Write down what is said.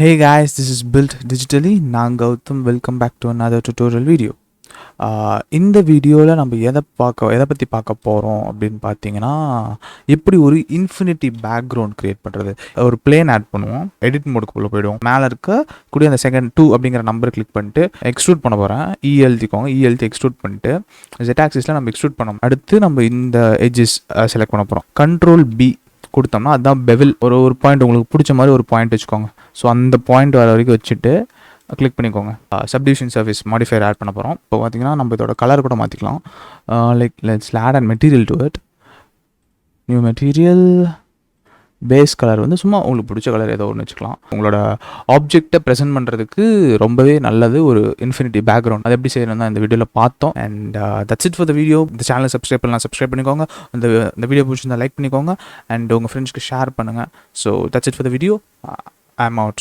Hey guys, this is Built Digitally. நான் Gautham. Welcome back to another tutorial video. இந்த வீடியோவில் நம்ம எதை பற்றி பார்க்க போகிறோம் அப்படின்னு பார்த்தீங்கன்னா, எப்படி ஒரு இன்ஃபினிட்டி பேக்ரவுண்ட் க்ரியேட் பண்ணுறது. ஒரு பிளேன் ஆட் பண்ணுவோம், எடிட் மோடுக்குள்ளே போய்டுவோம். மேலே இருக்க கூடிய அந்த செகண்ட் 2 அப்படிங்கிற நம்பர் கிளிக் பண்ணிட்டு எக்ஸ்ட்ரூட் பண்ண போகிறேன். எழுதி எக்ஸ்ட்ரூட் பண்ணிட்டு Z-ஆக்சிஸில் நம்ம எக்ஸ்ட்ரூட் பண்ணோம். அடுத்து நம்ம இந்த எட்ஜஸ் செலக்ட் பண்ண போகிறோம். கண்ட்ரோல் B கொடுத்தோம்னா அதுதான் பெவில். ஒரு பாயிண்ட் உங்களுக்கு பிடிச்ச மாதிரி ஒரு பாயிண்ட் வச்சுக்கோங்க. ஸோ அந்த பாயிண்ட் வர வரைக்கும் வச்சுட்டு கிளிக் பண்ணிக்கோங்க. சப்டிவிஷன் சர்ஃபேஸ் மாடிஃபையர் ஆட் பண்ண போகிறோம். இப்போ பார்த்தீங்கன்னா நம்ம இதோட கலர் கூட மாற்றிக்கலாம். Let's add and material to it. New material base colour வந்து சும்மா உங்களுக்கு பிடிச்ச கலர் ஏதோ ஒன்று வச்சுக்கலாம். உங்களோட ஆப்ஜெக்டை ப்ரெசென்ட் பண்ணுறதுக்கு ரொம்பவே நல்லது ஒரு இன்ஃபினிட்டி பேக்ரவுண்ட். அது எப்படி செய்யணும் தான் இந்த வீடியோவில் பார்த்தோம். And that's it for the video. இந்த சேனலை சப்ஸ்கிரைப் பண்ணிக்கோங்க. இந்த வீடியோ பிடிச்சிருந்தா லைக் பண்ணிக்கோங்க அண்ட் உங்கள் ஃப்ரெண்ட்ஸ்க்கு ஷேர் பண்ணுங்கள். So that's it for the video. I'm out.